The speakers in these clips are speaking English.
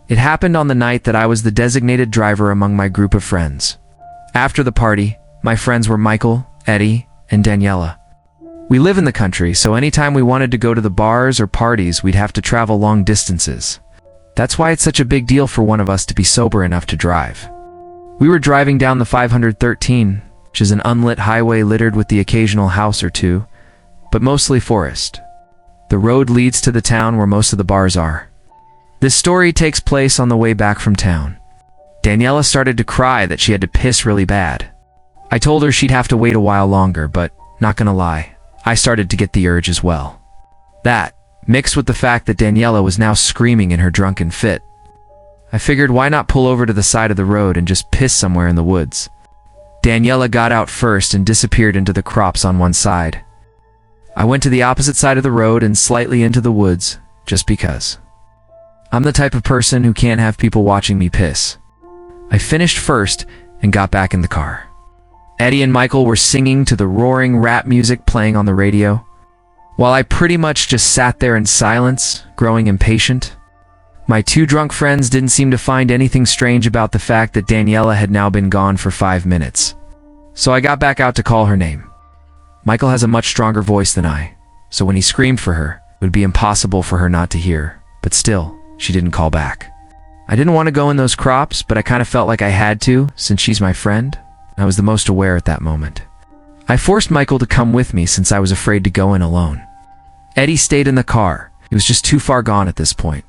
It happened on the night that I was the designated driver among my group of friends. After the party, my friends were Michael, Eddie, and Daniela. We live in the country, so anytime we wanted to go to the bars or parties, we'd have to travel long distances. That's why it's such a big deal for one of us to be sober enough to drive. We were driving down the 513, which is an unlit highway littered with the occasional house or two, but mostly forest. The road leads to the town where most of the bars are. This story takes place on the way back from town. Daniela started to cry that she had to piss really bad. I told her she'd have to wait a while longer, but not gonna lie, I started to get the urge as well. That, mixed with the fact that Daniela was now screaming in her drunken fit. I figured why not pull over to the side of the road and just piss somewhere in the woods. Daniela got out first and disappeared into the crops on one side. I went to the opposite side of the road and slightly into the woods, just because. I'm the type of person who can't have people watching me piss. I finished first and got back in the car. Eddie and Michael were singing to the roaring rap music playing on the radio, while I pretty much just sat there in silence, growing impatient. My two drunk friends didn't seem to find anything strange about the fact that Daniela had now been gone for 5 minutes. So I got back out to call her name. Michael has a much stronger voice than I, so when he screamed for her, it would be impossible for her not to hear, but still, she didn't call back. I didn't want to go in those crops, but I kind of felt like I had to, since she's my friend. I was the most aware at that moment. I forced Michael to come with me since I was afraid to go in alone. Eddie stayed in the car. He was just too far gone at this point.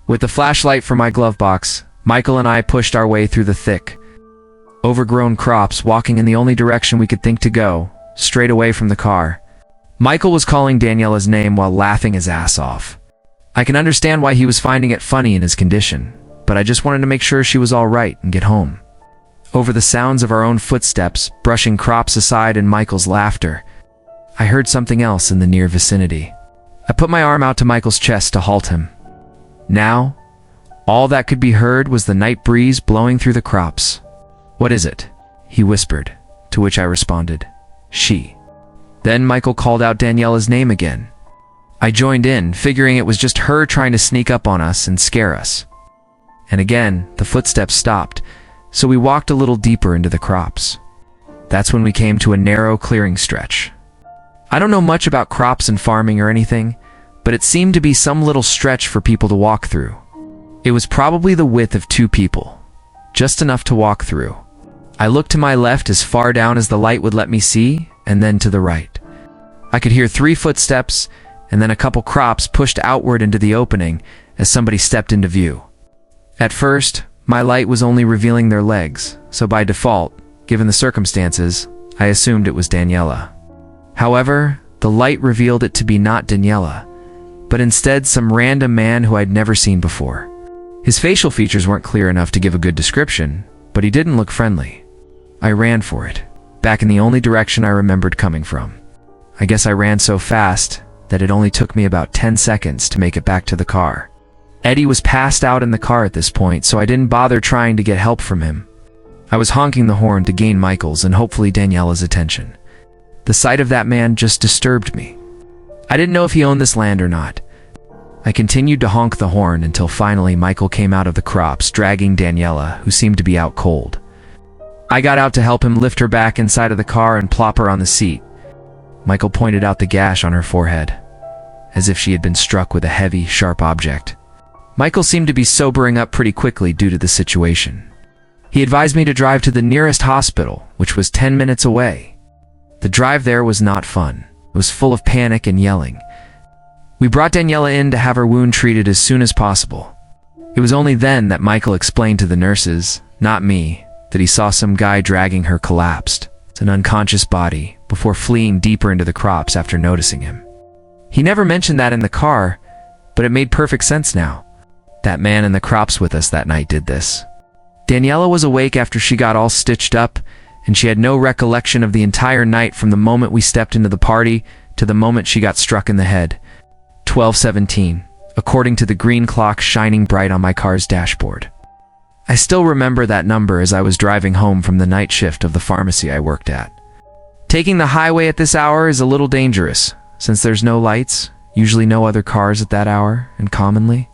With the flashlight from my glove box, Michael and I pushed our way through the thick, overgrown crops, walking in the only direction we could think to go, straight away from the car. Michael was calling Daniela's name while laughing his ass off. I can understand why he was finding it funny in his condition, but I just wanted to make sure she was all right and get home. Over the sounds of our own footsteps, brushing crops aside and Michael's laughter, I heard something else in the near vicinity. I put my arm out to Michael's chest to halt him. Now, all that could be heard was the night breeze blowing through the crops. "What is it?" he whispered, to which I responded, "She." Then Michael called out Daniela's name again. I joined in, figuring it was just her trying to sneak up on us and scare us. And again, the footsteps stopped, so we walked a little deeper into the crops. That's when we came to a narrow clearing stretch. I don't know much about crops and farming or anything, but it seemed to be some little stretch for people to walk through. It was probably the width of 2 people, just enough to walk through. I looked to my left as far down as the light would let me see, and then to the right. I could hear 3 footsteps, and then a couple crops pushed outward into the opening as somebody stepped into view. At first, my light was only revealing their legs, so by default, given the circumstances, I assumed it was Daniela. However, the light revealed it to be not Daniela, but instead some random man who I'd never seen before. His facial features weren't clear enough to give a good description, but he didn't look friendly. I ran for it, back in the only direction I remembered coming from. I guess I ran so fast that it only took me about 10 seconds to make it back to the car. Eddie was passed out in the car at this point, so I didn't bother trying to get help from him. I was honking the horn to gain Michael's and hopefully Daniela's attention. The sight of that man just disturbed me. I didn't know if he owned this land or not. I continued to honk the horn until finally Michael came out of the crops, dragging Daniela, who seemed to be out cold. I got out to help him lift her back inside of the car and plop her on the seat. Michael pointed out the gash on her forehead, as if she had been struck with a heavy, sharp object. Michael seemed to be sobering up pretty quickly due to the situation. He advised me to drive to the nearest hospital, which was 10 minutes away. The drive there was not fun. It was full of panic and yelling. We brought Daniela in to have her wound treated as soon as possible. It was only then that Michael explained to the nurses, not me, that he saw some guy dragging her collapsed, an unconscious body, before fleeing deeper into the crops after noticing him. He never mentioned that in the car, but it made perfect sense now. That man in the crops with us that night did this. Daniela was awake after she got all stitched up, and she had no recollection of the entire night from the moment we stepped into the party to the moment she got struck in the head. 12:17, according to the green clock shining bright on my car's dashboard. I still remember that number as I was driving home from the night shift of the pharmacy I worked at. Taking the highway at this hour is a little dangerous, since there's no lights, usually no other cars at that hour, and commonly,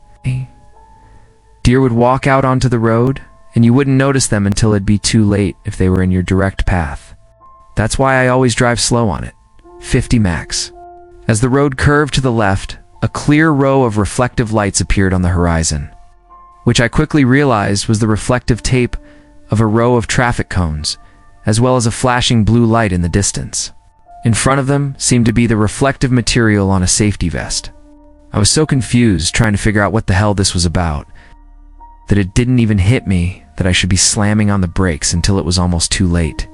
Deer would walk out onto the road, and you wouldn't notice them until it'd be too late if they were in your direct path. That's why I always drive slow on it, 50 max. As the road curved to the left, a clear row of reflective lights appeared on the horizon, which I quickly realized was the reflective tape of a row of traffic cones, as well as a flashing blue light in the distance. In front of them seemed to be the reflective material on a safety vest. I was so confused trying to figure out what the hell this was about, that it didn't even hit me that I should be slamming on the brakes until it was almost too late.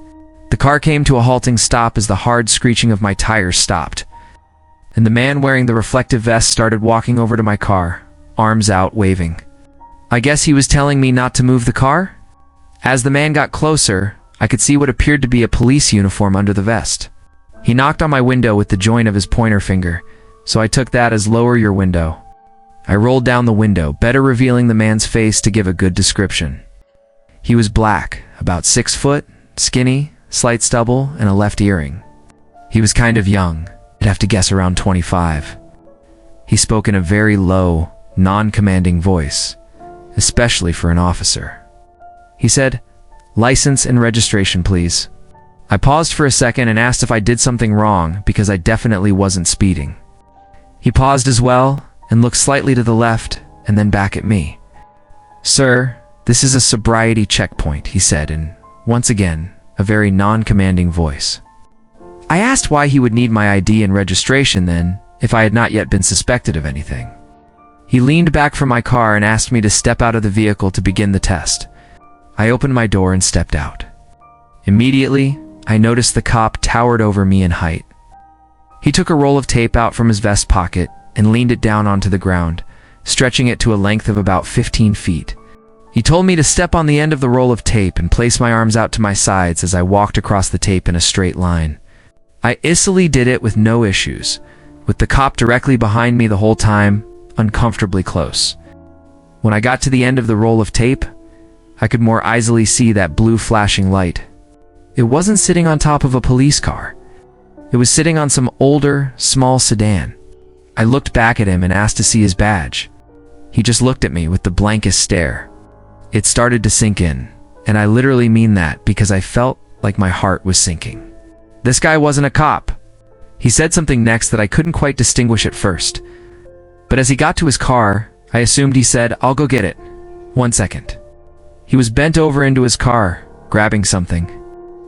The car came to a halting stop as the hard screeching of my tires stopped, and the man wearing the reflective vest started walking over to my car, arms out, waving. I guess he was telling me not to move the car? As the man got closer, I could see what appeared to be a police uniform under the vest. He knocked on my window with the joint of his pointer finger, so I took that as lower your window. I rolled down the window, better revealing the man's face to give a good description. He was black, about 6 foot, skinny, slight stubble, and a left earring. He was kind of young, I'd have to guess around 25. He spoke in a very low, non-commanding voice, especially for an officer. He said, "License and registration, please." I paused for a second and asked if I did something wrong because I definitely wasn't speeding. He paused as well and looked slightly to the left and then back at me. "Sir, this is a sobriety checkpoint," he said in, once again, a very non-commanding voice. I asked why he would need my ID and registration then, if I had not yet been suspected of anything. He leaned back from my car and asked me to step out of the vehicle to begin the test. I opened my door and stepped out. Immediately, I noticed the cop towered over me in height. He took a roll of tape out from his vest pocket and leaned it down onto the ground, stretching it to a length of about 15 feet. He told me to step on the end of the roll of tape and place my arms out to my sides as I walked across the tape in a straight line. I easily did it with no issues, with the cop directly behind me the whole time, uncomfortably close. When I got to the end of the roll of tape, I could more easily see that blue flashing light. It wasn't sitting on top of a police car. It was sitting on some older, small sedan. I looked back at him and asked to see his badge. He just looked at me with the blankest stare. It started to sink in, and I literally mean that because I felt like my heart was sinking. This guy wasn't a cop. He said something next that I couldn't quite distinguish at first. But as he got to his car, I assumed he said, "I'll go get it. 1 second." He was bent over into his car, grabbing something.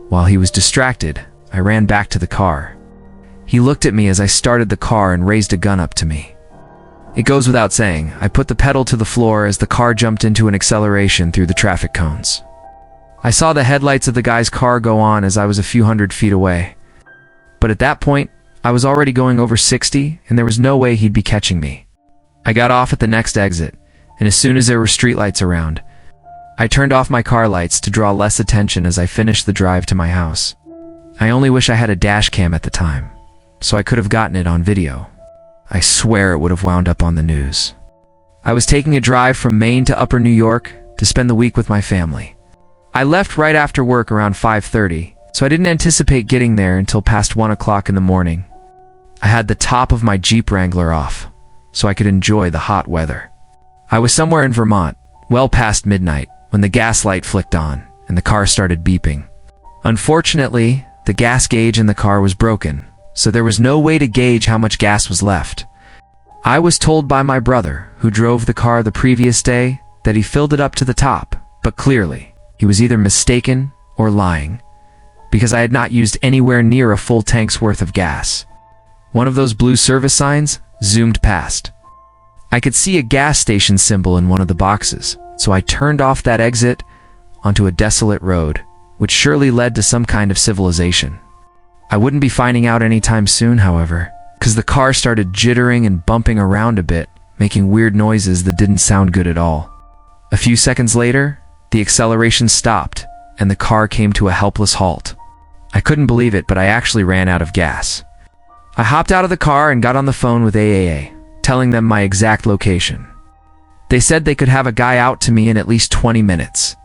While he was distracted, I ran back to the car. He looked at me as I started the car and raised a gun up to me. It goes without saying, I put the pedal to the floor as the car jumped into an acceleration through the traffic cones. I saw the headlights of the guy's car go on as I was a few hundred feet away. But at that point, I was already going over 60, and there was no way he'd be catching me. I got off at the next exit, and as soon as there were streetlights around, I turned off my car lights to draw less attention as I finished the drive to my house. I only wish I had a dash cam at the time, so I could have gotten it on video. I swear it would have wound up on the news. I was taking a drive from Maine to Upper New York to spend the week with my family. I left right after work around 5:30, so I didn't anticipate getting there until past 1 o'clock in the morning. I had the top of my Jeep Wrangler off, so I could enjoy the hot weather. I was somewhere in Vermont, well past midnight, when the gas light flicked on and the car started beeping. Unfortunately, the gas gauge in the car was broken, so there was no way to gauge how much gas was left. I was told by my brother, who drove the car the previous day, that he filled it up to the top, but clearly, he was either mistaken or lying, because I had not used anywhere near a full tank's worth of gas. One of those blue service signs zoomed past. I could see a gas station symbol in one of the boxes, so I turned off that exit onto a desolate road, which surely led to some kind of civilization. I wouldn't be finding out anytime soon, however, because the car started jittering and bumping around a bit, making weird noises that didn't sound good at all. A few seconds later, the acceleration stopped, and the car came to a helpless halt. I couldn't believe it, but I actually ran out of gas. I hopped out of the car and got on the phone with AAA, telling them my exact location. They said they could have a guy out to me in at least 20 minutes.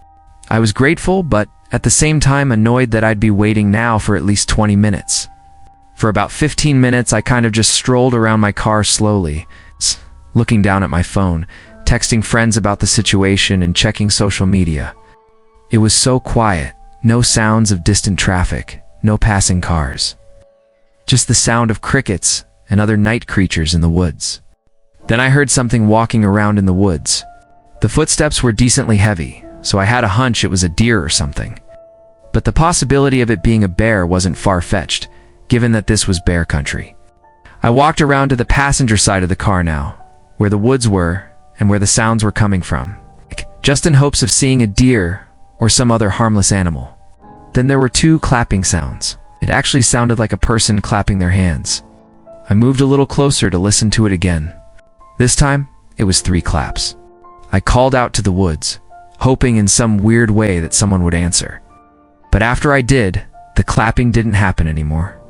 I was grateful, but at the same time annoyed that I'd be waiting now for at least 20 minutes. For about 15 minutes, I kind of just strolled around my car slowly, looking down at my phone, texting friends about the situation and checking social media. It was so quiet, no sounds of distant traffic, no passing cars. Just the sound of crickets and other night creatures in the woods. Then I heard something walking around in the woods. The footsteps were decently heavy, so I had a hunch it was a deer or something. But the possibility of it being a bear wasn't far-fetched, given that this was bear country. I walked around to the passenger side of the car now, where the woods were and where the sounds were coming from, just in hopes of seeing a deer or some other harmless animal. Then there were two clapping sounds. It actually sounded like a person clapping their hands. I moved a little closer to listen to it again. This time, it was 3 claps. I called out to the woods, hoping in some weird way that someone would answer. But after I did, the clapping didn't happen anymore.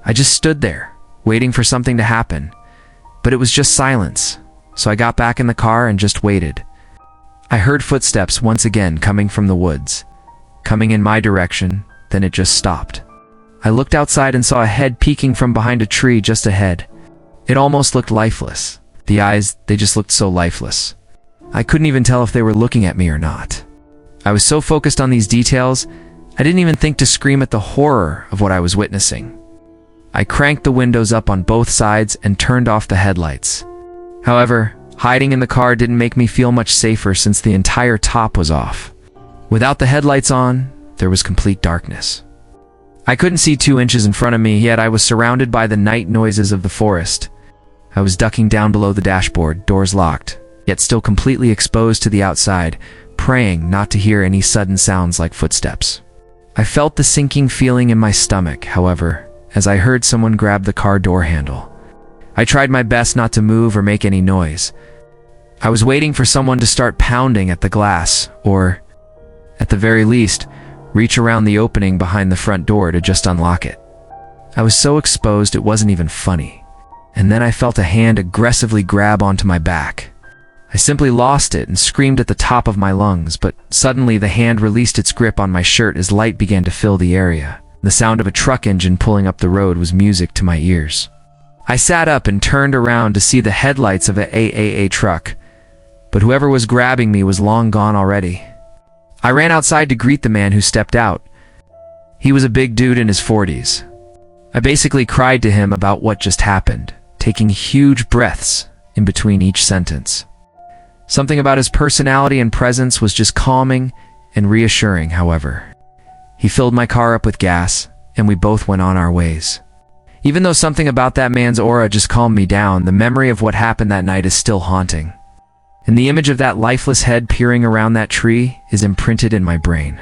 I just stood there, waiting for something to happen, but it was just silence, so I got back in the car and just waited. I heard footsteps once again coming from the woods, coming in my direction, then it just stopped. I looked outside and saw a head peeking from behind a tree just ahead. It almost looked lifeless. The eyes, they just looked so lifeless. I couldn't even tell if they were looking at me or not. I was so focused on these details, I didn't even think to scream at the horror of what I was witnessing. I cranked the windows up on both sides and turned off the headlights. However, hiding in the car didn't make me feel much safer since the entire top was off. Without the headlights on, there was complete darkness. I couldn't see 2 inches in front of me, yet I was surrounded by the night noises of the forest. I was ducking down below the dashboard, doors locked, yet still completely exposed to the outside, praying not to hear any sudden sounds like footsteps. I felt the sinking feeling in my stomach, however, as I heard someone grab the car door handle. I tried my best not to move or make any noise. I was waiting for someone to start pounding at the glass, or, at the very least, reach around the opening behind the front door to just unlock it. I was so exposed it wasn't even funny. And then I felt a hand aggressively grab onto my back. I simply lost it and screamed at the top of my lungs, but suddenly the hand released its grip on my shirt as light began to fill the area. The sound of a truck engine pulling up the road was music to my ears. I sat up and turned around to see the headlights of an AAA truck, but whoever was grabbing me was long gone already. I ran outside to greet the man who stepped out. He was a big dude in his 40s. I basically cried to him about what just happened, taking huge breaths in between each sentence. Something about his personality and presence was just calming and reassuring, however. He filled my car up with gas, and we both went on our ways. Even though something about that man's aura just calmed me down, the memory of what happened that night is still haunting. And the image of that lifeless head peering around that tree is imprinted in my brain.